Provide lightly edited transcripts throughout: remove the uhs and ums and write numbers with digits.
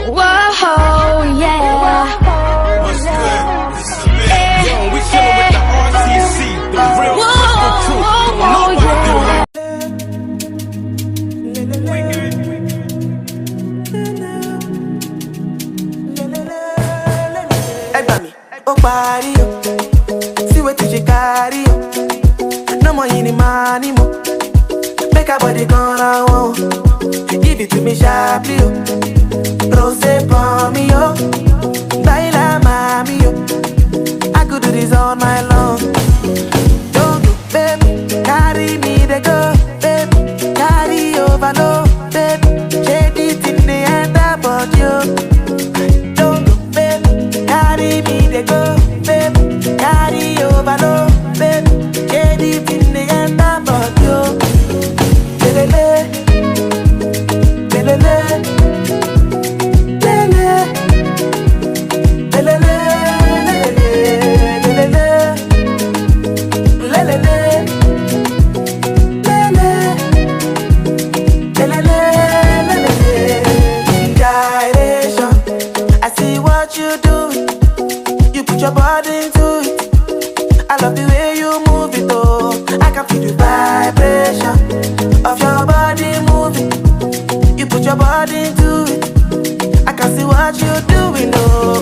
Whoa, yeah. What's good? This is Big. Yo, we chillin' with the RTC, the real crystal truth. Don't nobody do it like Hey, mami, oh party, see what you carry, no more any money, mo. Make a body gonna want, give it to me sharply, rose for me, yo. Baila mami, yo. I could do this all night long. Don't go, baby, carry me the go, baby, carry over, no, baby, shake it in the end about you. Carry me, they go, baby. Carry over, no, baby. Get it in the end about you. Lelele, lelele, lelele, lelele, lelele, lelele, lelele. Direction, I see what you do. You put your body into it. I love the way you move it, oh. I can feel the vibration of your body moving. You put your body into it. I can see what you're doing, oh.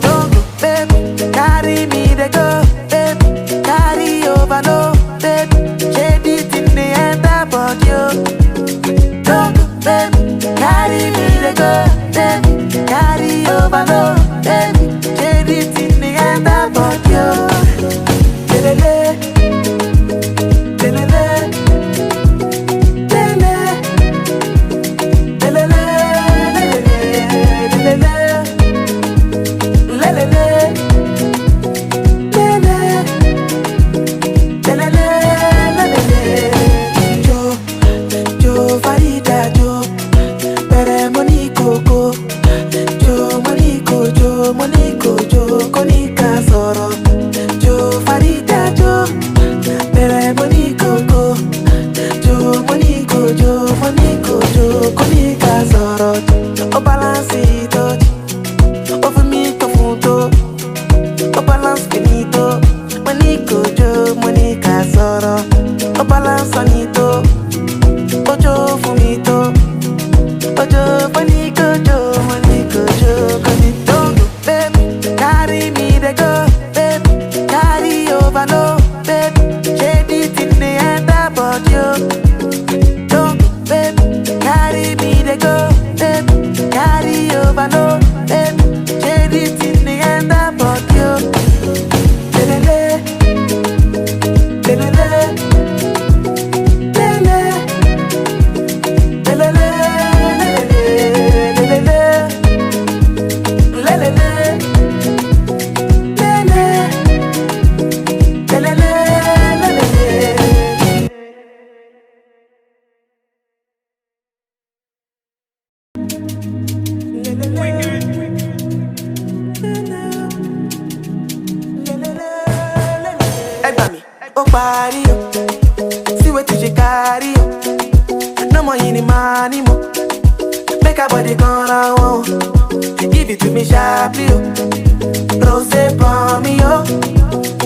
Don't go, baby. Carry me, they go, baby. Carry over, no, baby. Shade it in the end about you. Don't go, baby. Carry me, they go, baby. Carry over, no, baby. Shade it in the end about you. Lelele, lelele, lelele, lelele, lelele, lelele, lelele. Jo, Jo, Farida, Jo, Pere Monico, Jo, Monico, Jo, Konika Soro. Jo, Farida, Jo, Pere Monico, Jo, Jo, Konika Soro. O balance it, o finito funto, o balance finito. Monico, Jo, Monica Soro. O balance anito, o Jo fumito. Ojo, Monico, Jo, Konito, baby. Carry me, they go, baby. Carry over, no, baby. Shade it in the end about you. Don't go, baby. Carry me, they go, baby. Carry over, no, baby. Shade it in the end about you. Lelele, lelele, lelele, lelele. Hey, mami, oh party, see what you carry, no more any money, mo. Make a body gonna want, give it to me sharply, rose for me, yo.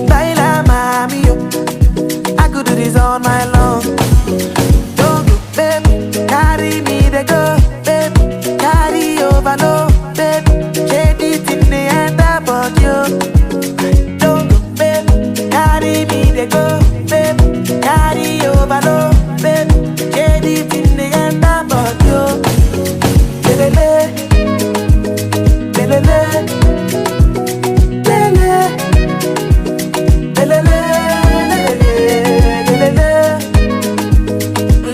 Baila mami, yo. I could do this all night long. Don't go, baby, carry me, they go, baby. Carry over, no, baby. Shade it in the end about you. Don't go, baby, carry me, they go, baby. Carry over, no, baby. Shade it in the end about you. Lelele, lelele, lelele, lelele,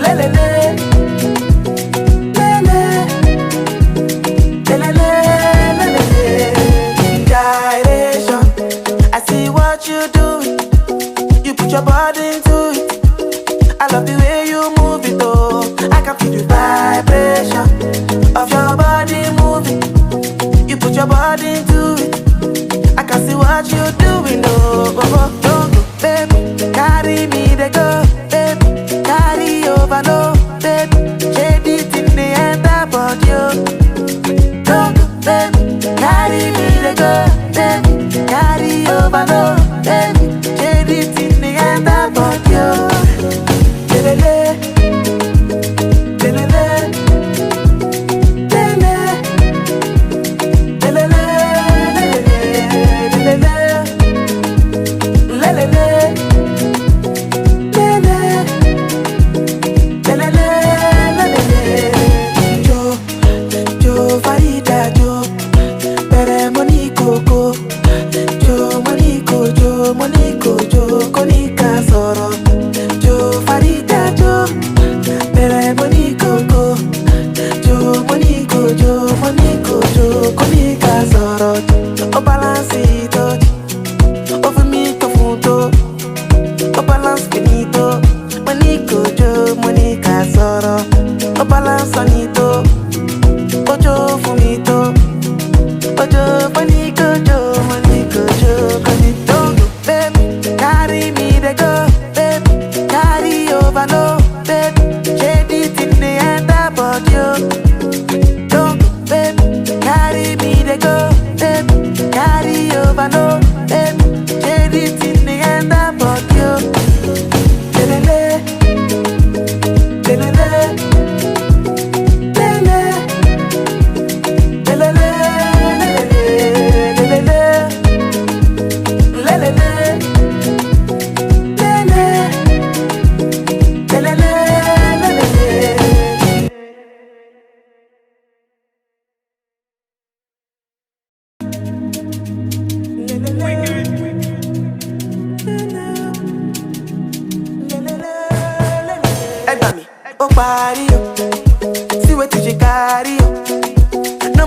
lelele, lelele. Direction, I see what you do. You put your body into it. I love the way you move it, oh. I can feel the vibration of your body.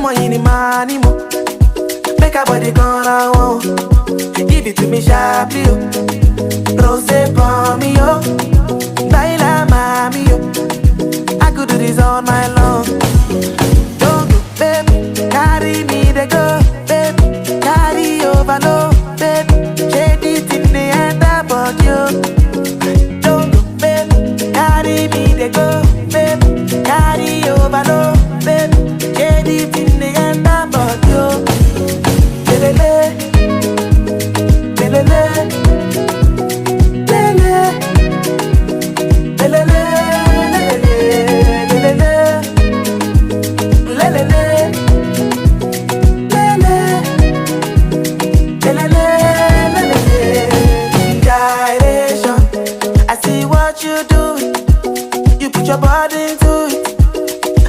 money in the money mo. Make her body gonna whoa. Give it to me sharply, yo. Rose for me, yo. Baila mami, yo. I could do this all night long. Don't go, baby. Carry me, they go, baby. Carry over, no, baby. Shade it in the end, but you. Don't go, baby. Carry me, they go, baby. Carry over, no, baby. Shade it in the end, but you. Lelele, lelele, lelele, lelele, lelele, lelele, lelele. Gyration, I see what you do. You put your body into it.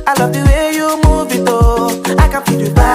I love the way you move it, oh. I can feel the vibe.